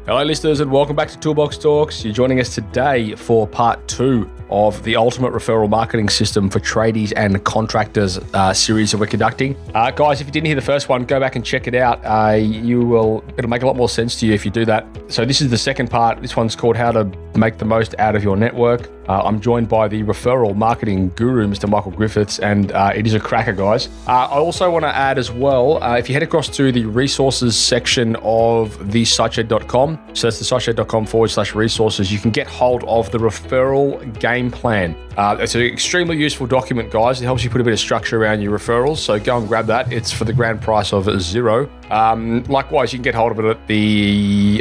Hello listeners and welcome back to Toolbox Talks. You're joining us today for part 2 of the Ultimate Referral Marketing System for Tradies and Contractors series that we're conducting. Guys, if you didn't hear the first one, go back and check it out. It'll make a lot more sense to you if you do that. So this is the second part. This one's called How to Make the Most Out of Your Network. I'm joined by the Referral Marketing Guru, Mr. Michael Griffiths, and it is a cracker, guys. I also want to add as well, if you head across to the resources section of thesiteshed.com, so that's thesiteshed.com/resources, you can get hold of the referral game plan. It's an extremely useful document, guys. It helps you put a bit of structure around your referrals, so go and grab that. It's for the grand price of $0. Likewise, you can get hold of it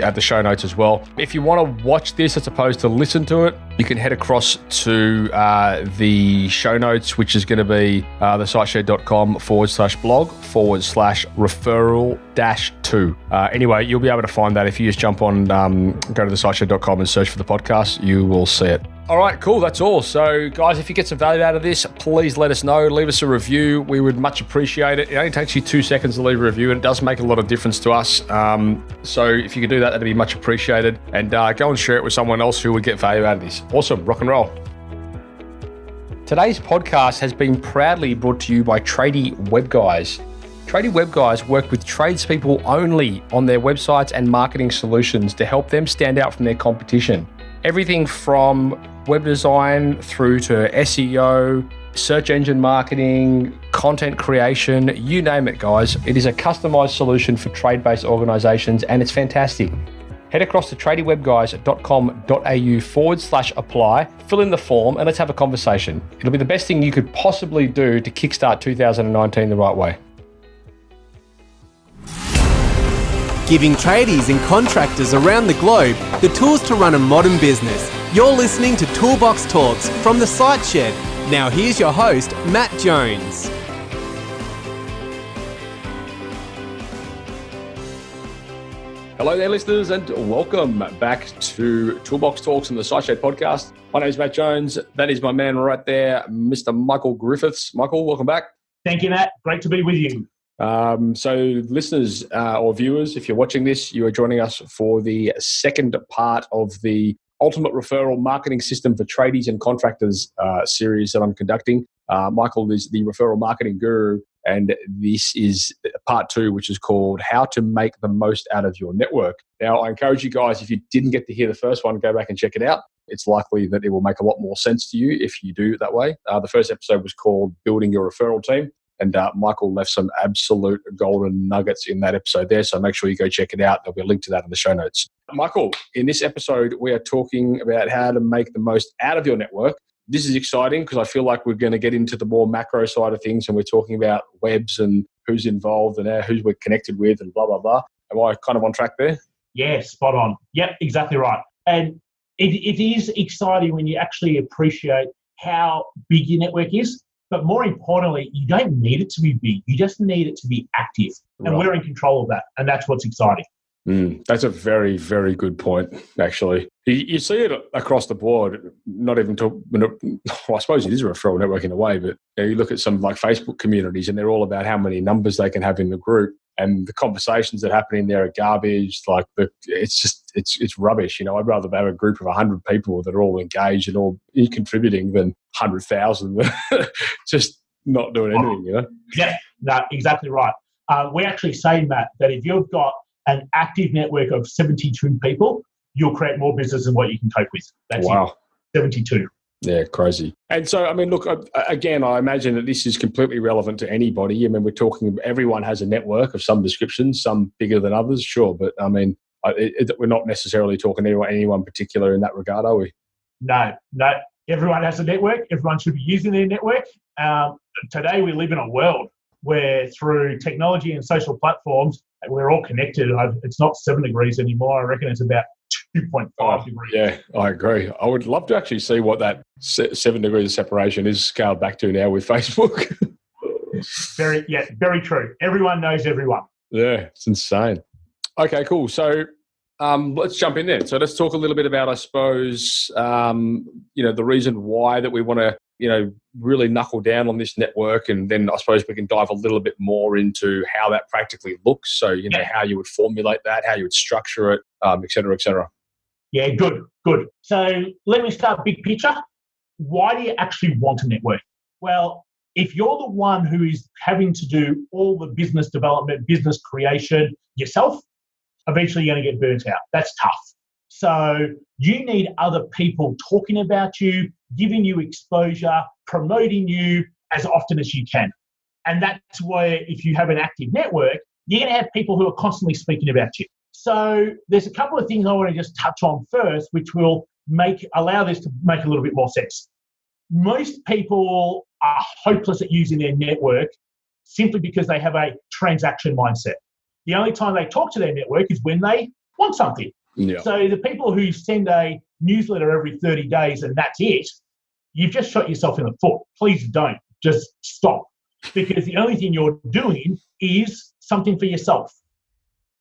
at the show notes as well. If you want to watch this as opposed to listen to it, you can head across to the show notes, which is going to be thesiteshed.com/blog/referral-2. Anyway, you'll be able to find that if you just jump on, go to thesiteshed.com and search for the podcast, you will see it. All right, cool. That's all. So, guys, if you get some value out of this, please let us know. Leave us a review. We would much appreciate it. It only takes you 2 seconds to leave a review, and it does make a lot of difference to us. So if you could do that, that'd be much appreciated. And go and share it with someone else who would get value out of this. Awesome. Rock and roll. Today's podcast has been proudly brought to you by Tradie Web Guys. Tradie Web Guys work with tradespeople only on their websites and marketing solutions to help them stand out from their competition. Everything from web design through to SEO, search engine marketing, content creation, you name it, guys. It is a customized solution for trade-based organizations, and it's fantastic. Head across to tradiewebguys.com.au/apply, fill in the form, and let's have a conversation. It'll be the best thing you could possibly do to kickstart 2019 the right way. Giving tradies and contractors around the globe the tools to run a modern business. You're listening to Toolbox Talks from the Site Shed. Now here's your host, Matt Jones. Hello there, listeners, and welcome back to Toolbox Talks and the Site Shed podcast. My name is Matt Jones. That is my man right there, Mr. Michael Griffiths. Michael, welcome back. Thank you, Matt. Great to be with you. So listeners or viewers, if you're watching this, you are joining us for the second part of the Ultimate Referral Marketing System for Tradies and Contractors series that I'm conducting. Michael is the Referral Marketing Guru, and this is part 2, which is called How to Make the Most Out of Your Network. Now, I encourage you guys, if you didn't get to hear the first one, go back and check it out. It's likely that it will make a lot more sense to you if you do it that way. The first episode was called Building Your Referral Team. And Michael left some absolute golden nuggets in that episode there. So make sure you go check it out. There'll be a link to that in the show notes. Michael, in this episode, we are talking about how to make the most out of your network. This is exciting because I feel like we're going to get into the more macro side of things, and we're talking about webs and who's involved and who we're connected with and blah, blah, blah. Am I kind of on track there? Yeah, spot on. Yep, exactly right. And it is exciting when you actually appreciate how big your network is. But more importantly, you don't need it to be big. You just need it to be active. And We're in control of that. And that's what's exciting. That's a very, very good point, actually. You see it across the board, not even I suppose it is a referral network in a way, but you look at some like Facebook communities and they're all about how many numbers they can have in the group. And the conversations that happen in there are garbage. Like it's rubbish. I'd rather have a group of 100 people that are all engaged and all contributing than 100,000 just not doing anything. Yeah, no, exactly right. We actually say, Matt, that if you've got an active network of 72 people, you'll create more business than what you can cope with. That's wow. It. 72. Yeah, crazy. And so, I mean, look, again, I imagine that this is completely relevant to anybody. I mean, we're talking, everyone has a network of some description, some bigger than others, sure. But I mean, we're not necessarily talking to anyone particular in that regard, are we? No. Everyone has a network. Everyone should be using their network. Today, we live in a world where through technology and social platforms, we're all connected. It's not 7 degrees anymore. I reckon it's about 2.5 degrees. Yeah, I agree. I would love to actually see what that 7 degrees of separation is scaled back to now with Facebook. Very true. Everyone knows everyone. Yeah, it's insane. Okay, cool. So let's jump in there. So let's talk a little bit about, I suppose, the reason why that we want to, really knuckle down on this network. And then I suppose we can dive a little bit more into how that practically looks. So, how you would formulate that, how you would structure it, et cetera, et cetera. Yeah, good. So let me start big picture. Why do you actually want a network? Well, if you're the one who is having to do all the business development, business creation yourself, eventually you're going to get burnt out. That's tough. So you need other people talking about you, giving you exposure, promoting you as often as you can. And that's where, if you have an active network, you're going to have people who are constantly speaking about you. So there's a couple of things I want to just touch on first, which will allow this to make a little bit more sense. Most people are hopeless at using their network simply because they have a transaction mindset. The only time they talk to their network is when they want something. Yeah. So the people who send a newsletter every 30 days and that's it, you've just shot yourself in the foot. Please don't. Just stop. Because the only thing you're doing is something for yourself.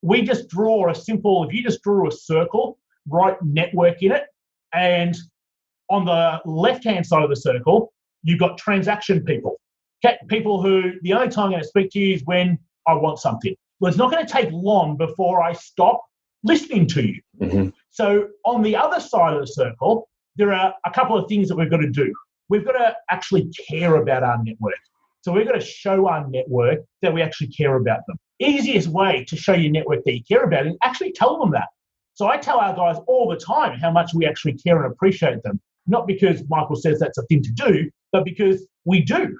We just draw if you just draw a circle, write network in it, and on the left-hand side of the circle, you've got transaction people. Okay, people who the only time I'm going to speak to you is when I want something. Well, it's not going to take long before I stop listening to you. Mm-hmm. So on the other side of the circle, there are a couple of things that we've got to do. We've got to actually care about our network. So we've got to show our network that we actually care about them. Easiest way to show your network that you care about is actually tell them that. So I tell our guys all the time how much we actually care and appreciate them. Not because Michael says that's a thing to do, but because we do.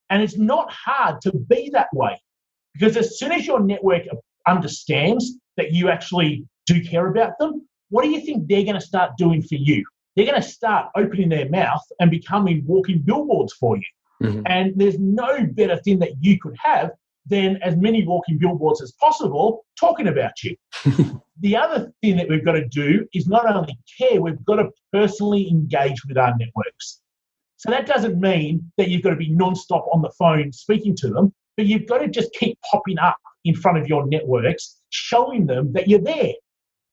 And it's not hard to be that way. Because as soon as your network understands that you actually do care about them, what do you think they're going to start doing for you? They're going to start opening their mouth and becoming walking billboards for you. Mm-hmm. And there's no better thing that you could have than as many walking billboards as possible talking about you. The other thing that we've got to do is not only care, we've got to personally engage with our networks. So that doesn't mean that you've got to be non-stop on the phone speaking to them, but you've got to just keep popping up in front of your networks, showing them that you're there.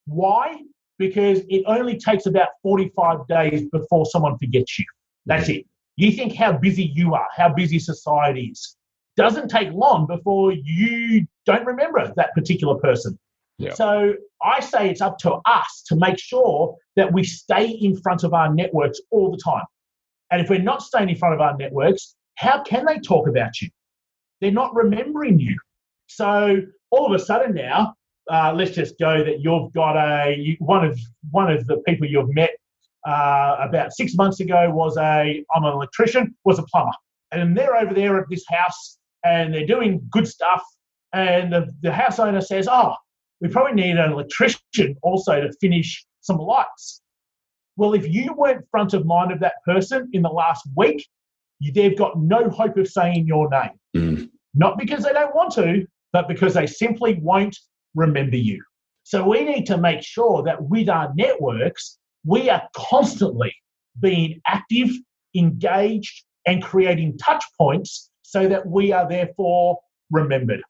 Why? Because it only takes about 45 days before someone forgets you. That's it. You think how busy you are, how busy society is. Doesn't take long before you don't remember that particular person. Yeah. So I say it's up to us to make sure that we stay in front of our networks all the time. And if we're not staying in front of our networks, how can they talk about you? They're not remembering you. So all of a sudden now, let's just go that you've got one of the people you've met about 6 months ago I'm an electrician, was a plumber. And they're over there at this house and they're doing good stuff. And the house owner says, we probably need an electrician also to finish some lights. Well, if you weren't front of mind of that person in the last week, they've got no hope of saying your name. Mm. Not because they don't want to, but because they simply won't remember you. So we need to make sure that with our networks, we are constantly being active, engaged, and creating touch points so that we are therefore remembered.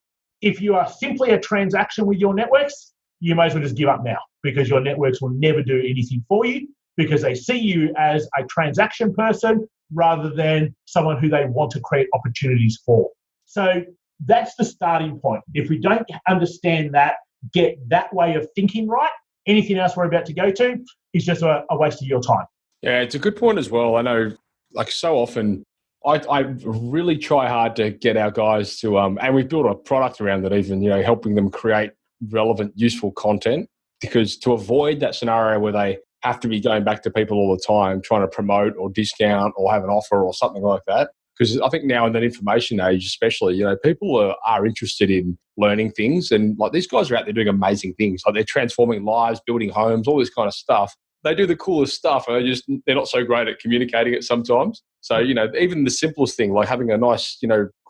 If you are simply a transaction with your networks, you may as well just give up now because your networks will never do anything for you because they see you as a transaction person rather than someone who they want to create opportunities for. So that's the starting point. If we don't understand that, get that way of thinking right, anything else we're about to go to is just a waste of your time. Yeah, it's a good point as well. I know, like so often, I really try hard to get our guys to, and we've built a product around it even, helping them create relevant, useful content, because to avoid that scenario where they have to be going back to people all the time, trying to promote or discount or have an offer or something like that. Because I think now in that information age especially, people are interested in learning things. And like these guys are out there doing amazing things. Like they're transforming lives, building homes, all this kind of stuff. They do the coolest stuff and they're not so great at communicating it sometimes. So, even the simplest thing, like having a nice,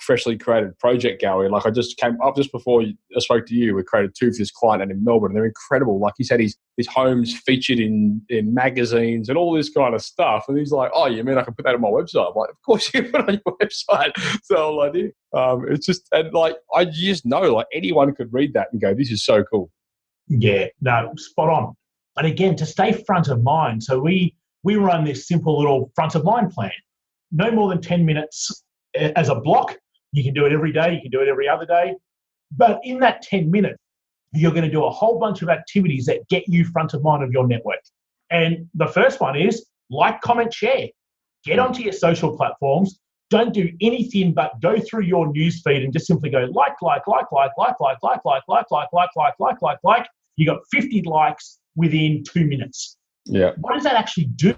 freshly created project gallery. Like I just came up just before I spoke to you, we created 2 for this client and in Melbourne. And they're incredible. Like he said, his home's featured in magazines and all this kind of stuff. And he's like, you mean I can put that on my website? I'm like, of course you can put it on your website. That's the whole idea. It's just, and like, I just know like anyone could read that and go, this is so cool. Yeah, no, spot on. And again, to stay front of mind. So we run this simple little front of mind plan. No more than 10 minutes as a block. You can do it every day. You can do it every other day. But in that 10 minutes, you're going to do a whole bunch of activities that get you front of mind of your network. And the first one is like, comment, share. Get onto your social platforms. Don't do anything but go through your news feed and just simply go like. You got 50 likes within 2 minutes. Yeah. What does that actually do?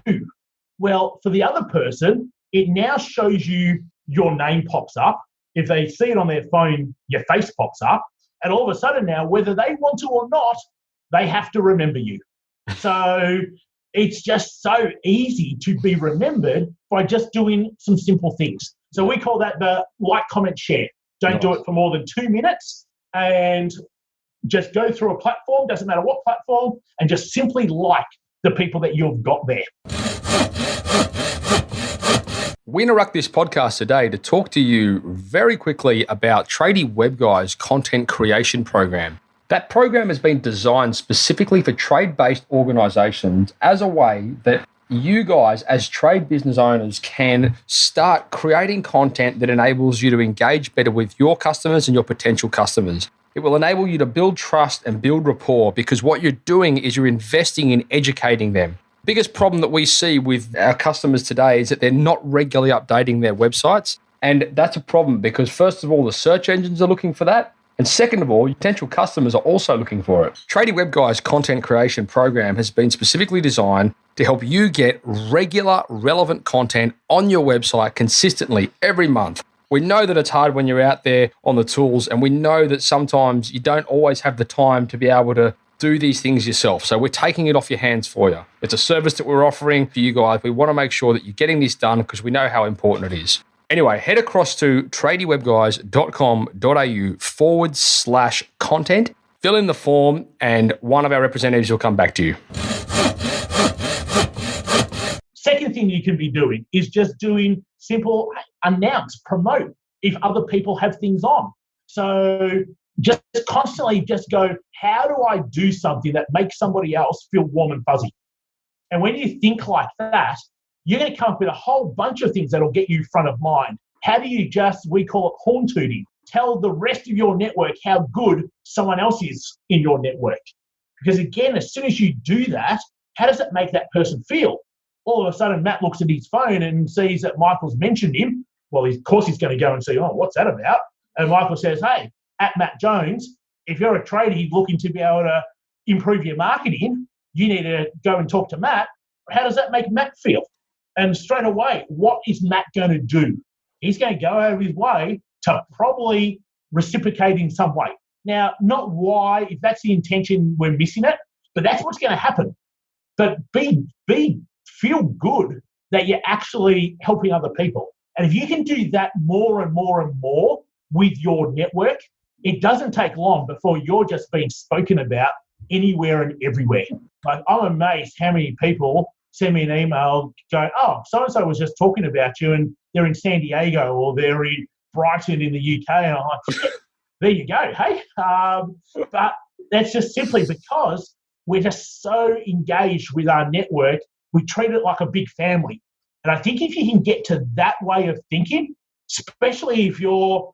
Well, for the other person, it now shows you your name pops up. If they see it on their phone, your face pops up. And all of a sudden now, whether they want to or not, they have to remember you. So it's just so easy to be remembered by just doing some simple things. So we call that the like, comment, share. Don't do it for more than 2 minutes, and just go through a platform, doesn't matter what platform, and just simply like the people that you've got there. We interrupt this podcast today to talk to you very quickly about Tradie Web Guy's content creation program. That program has been designed specifically for trade-based organizations as a way that you guys as trade business owners can start creating content that enables you to engage better with your customers and your potential customers. It will enable you to build trust and build rapport, because what you're doing is you're investing in educating them. Biggest problem that we see with our customers today is that they're not regularly updating their websites. And that's a problem because, first of all, the search engines are looking for that. And second of all, potential customers are also looking for it. Tradie Web Guy's content creation program has been specifically designed to help you get regular, relevant content on your website consistently every month. We know that it's hard when you're out there on the tools, and we know that sometimes you don't always have the time to be able to do these things yourself. So we're taking it off your hands for you. It's a service that we're offering for you guys. We want to make sure that you're getting this done because we know how important it is. Anyway, head across to tradiewebguys.com.au/content, fill in the form, and one of our representatives will come back to you. Second thing you can be doing is just doing simple announce, promote if other people have things on. So just constantly just go, how do I do something that makes somebody else feel warm and fuzzy? And when you think like that, you're going to come up with a whole bunch of things that'll get you front of mind. How do you just, we call it horn tooting, tell the rest of your network how good someone else is in your network? Because again, as soon as you do that, how does it make that person feel? All of a sudden, Matt looks at his phone and sees that Michael's mentioned him. Well, of course, he's going to go and see, oh, what's that about? And Michael says, hey, at Matt Jones, if you're a tradie looking to be able to improve your marketing, you need to go and talk to Matt. How does that make Matt feel? And straight away, what is Matt going to do? He's going to go out of his way to probably reciprocate in some way. Now, not why, if that's the intention, we're missing it, but that's what's going to happen. But feel good that you're actually helping other people. And if you can do that more and more and more with your network, it doesn't take long before you're just being spoken about anywhere and everywhere. Like, I'm amazed how many people send me an email going, oh, so-and-so was just talking about you and they're in San Diego or they're in Brighton in the UK. And I'm like, yeah, there you go, hey? But that's just simply because we're just so engaged with our network. We treat it like a big family. And I think if you can get to that way of thinking, especially if you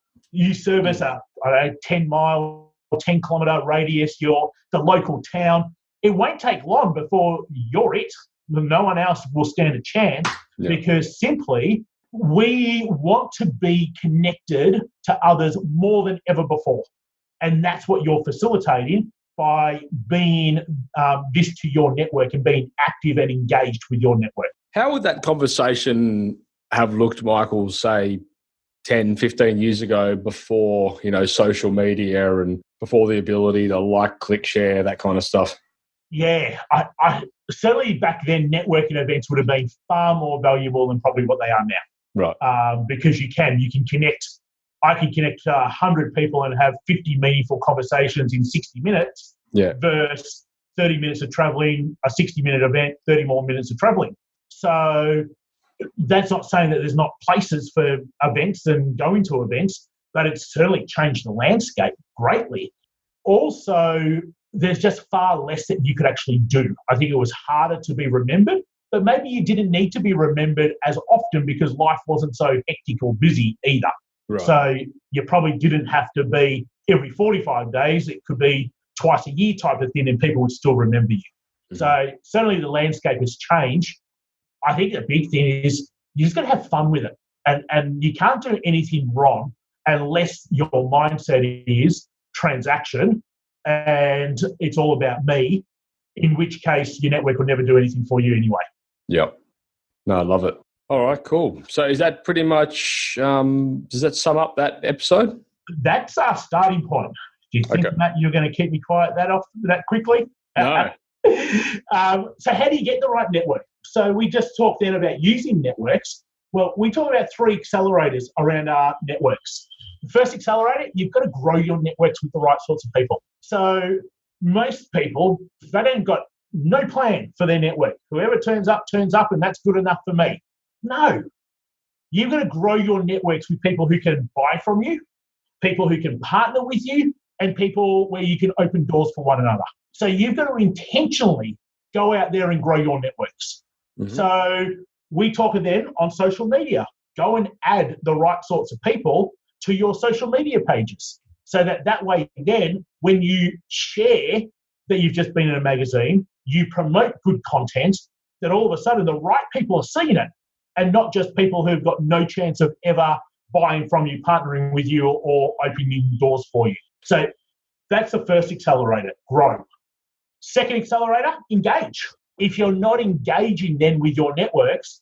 service a 10-mile or 10-kilometre radius, you're the local town, it won't take long before you're it. No one else will stand a chance because simply we want to be connected to others more than ever before. And that's what you're facilitating by being this to your network and being active and engaged with your network. How would that conversation have looked, Michael, say 10, 15 years ago before, social media and before the ability to like, click, share, that kind of stuff? Yeah, I certainly back then networking events would have been far more valuable than probably what they are now. Right. Because you can connect. I can connect 100 people and have 50 meaningful conversations in 60 minutes versus 30 minutes of traveling, a 60-minute event, 30 more minutes of traveling. So that's not saying that there's not places for events and going to events, but it's certainly changed the landscape greatly. Also, there's just far less that you could actually do. I think it was harder to be remembered, but maybe you didn't need to be remembered as often because life wasn't so hectic or busy either. Right. So you probably didn't have to be every 45 days. It could be twice a year type of thing, and people would still remember you. So certainly the landscape has changed. I think the big thing is you just got to have fun with it. And you can't do anything wrong unless your mindset is transaction and it's all about me, in which case your network will never do anything for you anyway. Yep. No, I love it. All right, cool. So is that pretty much, does that sum up that episode? That's our starting point. Do you think, Matt, you're going to keep me quiet that quickly? No. So how do you get the right network? So we just talked then about using networks. Well, we talk about 3 accelerators around our networks. The first accelerator, you've got to grow your networks with the right sorts of people. So most people, they don't got no plan for their network. Whoever turns up, and that's good enough for me. No. You've got to grow your networks with people who can buy from you, people who can partner with you, and people where you can open doors for one another. So you've got to intentionally go out there and grow your networks. So we talk then on social media. Go and add the right sorts of people to your social media pages, so that way then when you share that you've just been in a magazine, you promote good content, that all of a sudden the right people are seeing it, and not just people who've got no chance of ever buying from you, partnering with you, or opening doors for you. So that's the first accelerator, grow. Second accelerator, engage. If you're not engaging then with your networks,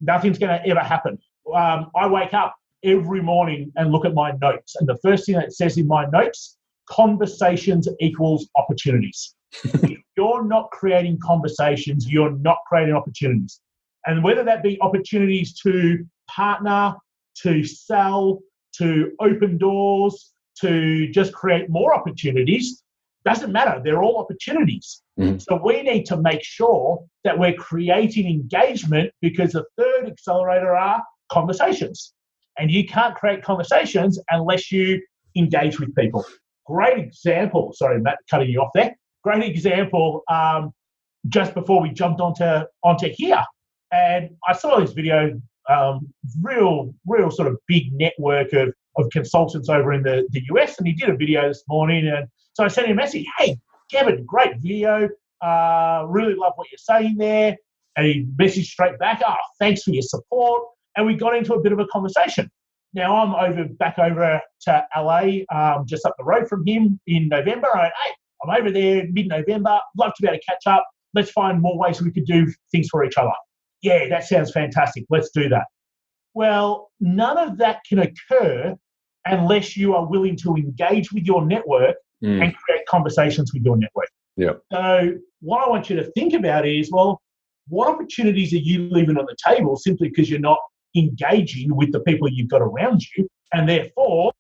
nothing's going to ever happen. I wake up every morning and look at my notes, and the first thing that says in my notes, conversations equals opportunities. If you're not creating conversations, you're not creating opportunities. And whether that be opportunities to partner, to sell, to open doors, to just create more opportunities, doesn't matter. They're all opportunities. So we need to make sure that we're creating engagement, because the third accelerator are conversations. And you can't create conversations unless you engage with people. Great example. Sorry, Matt, cutting you off there. Great example. Just before we jumped onto here, and I saw this video. Real sort of big network of consultants over in the US, and he did a video this morning, and so I sent him a message. Hey, Kevin, great video. Really love what you're saying there. And he messaged straight back. Oh, thanks for your support. And we got into a bit of a conversation. Now I'm back over to LA, just up the road from him in November. I'm over there mid-November. Love to be able to catch up. Let's find more ways we could do things for each other. Yeah, that sounds fantastic. Let's do that. Well, none of that can occur unless you are willing to engage with your network and create conversations with your network. Yeah. So what I want you to think about is, well, what opportunities are you leaving on the table simply because you're not engaging with the people you've got around you? And therefore,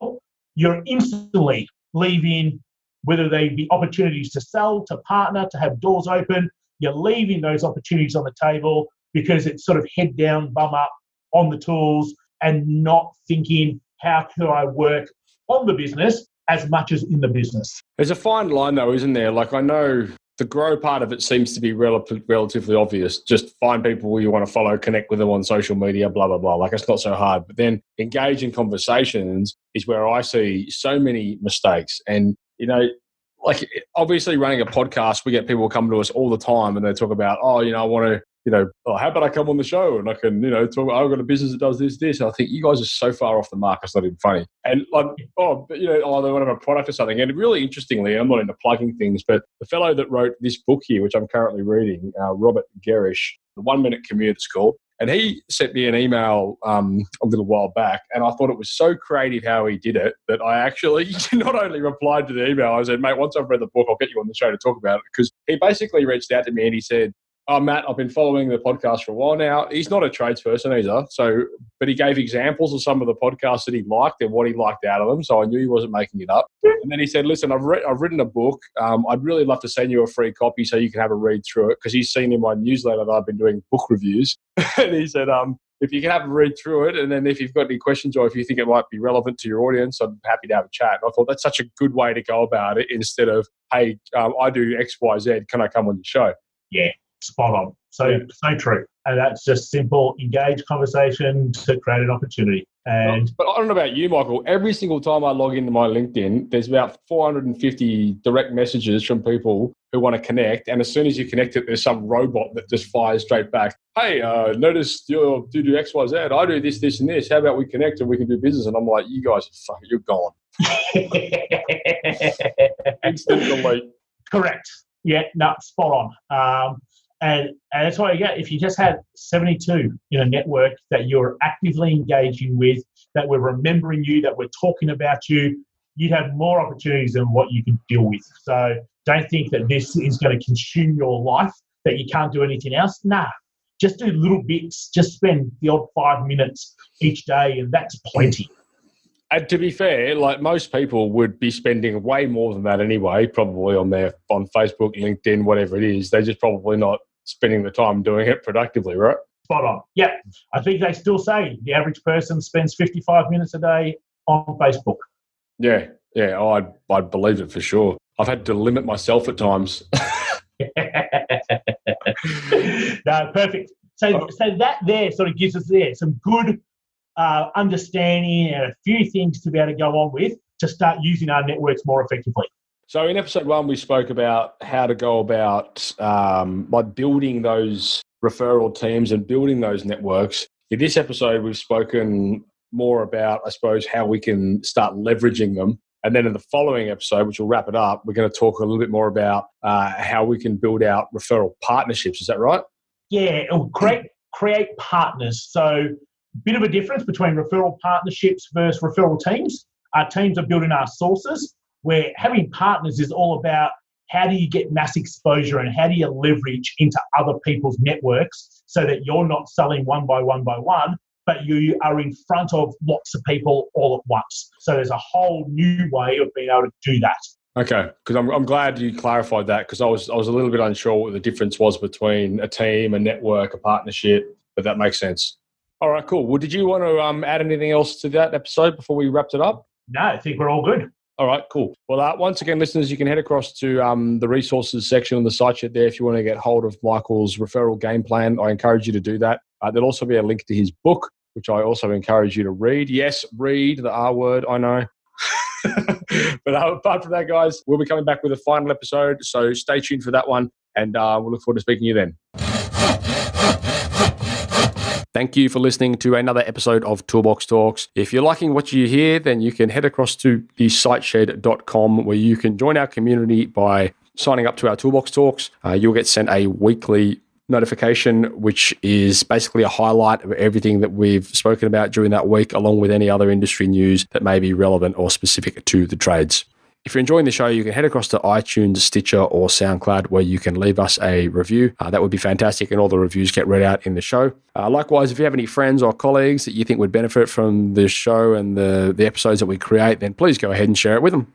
you're instantly leaving, whether they be opportunities to sell, to partner, to have doors open, you're leaving those opportunities on the table because it's sort of head down, bum up on the tools, and not thinking, how can I work on the business as much as in the business? There's a fine line though, isn't there? Like, I know the grow part of it seems to be relatively obvious. Just find people you want to follow, connect with them on social media, blah, blah, blah. Like, it's not so hard. But then engage in conversations is where I see so many mistakes. And, you know, like, obviously running a podcast, we get people come to us all the time and they talk about, oh, you know, I want to, you know, oh, how about I come on the show and I can, you know, talk, I've got a business that does this. And I think you guys are so far off the mark, it's not even funny. And like, oh, but, you know, oh, they want to have a product or something. And really interestingly, I'm not into plugging things, but the fellow that wrote this book here, which I'm currently reading, Robert Gerish, The 1 Minute Commute, it's called. And he sent me an email a little while back, and I thought it was so creative how he did it that I actually not only replied to the email, I said, mate, once I've read the book, I'll get you on the show to talk about it. Because he basically reached out to me and he said, oh, Matt, I've been following the podcast for a while now. He's not a tradesperson either, but he gave examples of some of the podcasts that he liked and what he liked out of them, so I knew he wasn't making it up. And then he said, listen, I've written a book. I'd really love to send you a free copy so you can have a read through it, because he's seen in my newsletter that I've been doing book reviews. And he said, if you can have a read through it, and then if you've got any questions or if you think it might be relevant to your audience, I'm happy to have a chat. And I thought that's such a good way to go about it, instead of, hey, I do X, Y, Z. Can I come on your show? Yeah. Spot on. So true. And that's just simple, engage conversation to create an opportunity. And but I don't know about you, Michael. Every single time I log into my LinkedIn, there's about 450 direct messages from people who want to connect. And as soon as you connect it, there's some robot that just fires straight back. Hey, notice you do X, Y, Z. I do this, this, and this. How about we connect and we can do business? And I'm like, you guys are fucking, you're gone. Instant delete. Correct. Yeah, no, spot on. And that's why, if you just had 72 in a network that you're actively engaging with, that we're remembering you, that we're talking about you, you'd have more opportunities than what you can deal with. So don't think that this is going to consume your life, that you can't do anything else. Nah, just do little bits. Just spend the odd 5 minutes each day, and that's plenty. And to be fair, like most people would be spending way more than that anyway, probably on Facebook, LinkedIn, whatever it is. They're just probably not spending the time doing it productively, right? Spot on. Yeah. I think they still say the average person spends 55 minutes a day on Facebook. Yeah. I'd believe it for sure. I've had to limit myself at times. No, perfect. So that there sort of gives us some good understanding and a few things to be able to go on with to start using our networks more effectively. So in episode 1, we spoke about how to go about like building those referral teams and building those networks. In this episode, we've spoken more about, I suppose, how we can start leveraging them. And then in the following episode, which will wrap it up, we're going to talk a little bit more about how we can build out referral partnerships. Is that right? Yeah, it'll create partners. So bit of a difference between referral partnerships versus referral teams. Our teams are building our sources, where having partners is all about how do you get mass exposure and how do you leverage into other people's networks so that you're not selling one by one, but you are in front of lots of people all at once. So there's a whole new way of being able to do that. Okay, because I'm glad you clarified that, because I was a little bit unsure what the difference was between a team, a network, a partnership, but that makes sense. All right, cool. Well, did you want to add anything else to that episode before we wrapped it up? No, I think we're all good. All right, cool. Well, once again, listeners, you can head across to the resources section on the site sheet there if you want to get hold of Michael's referral game plan. I encourage you to do that. There'll also be a link to his book, which I also encourage you to read. Yes, read the R word, I know. But apart from that, guys, we'll be coming back with a final episode, so stay tuned for that one, and we'll look forward to speaking to you then. Thank you for listening to another episode of Toolbox Talks. If you're liking what you hear, then you can head across to thesiteshed.com, where you can join our community by signing up to our Toolbox Talks. You'll get sent a weekly notification, which is basically a highlight of everything that we've spoken about during that week, along with any other industry news that may be relevant or specific to the trades. If you're enjoying the show, you can head across to iTunes, Stitcher, or SoundCloud, where you can leave us a review. That would be fantastic, and all the reviews get read out in the show. Likewise, if you have any friends or colleagues that you think would benefit from the show and the episodes that we create, then please go ahead and share it with them.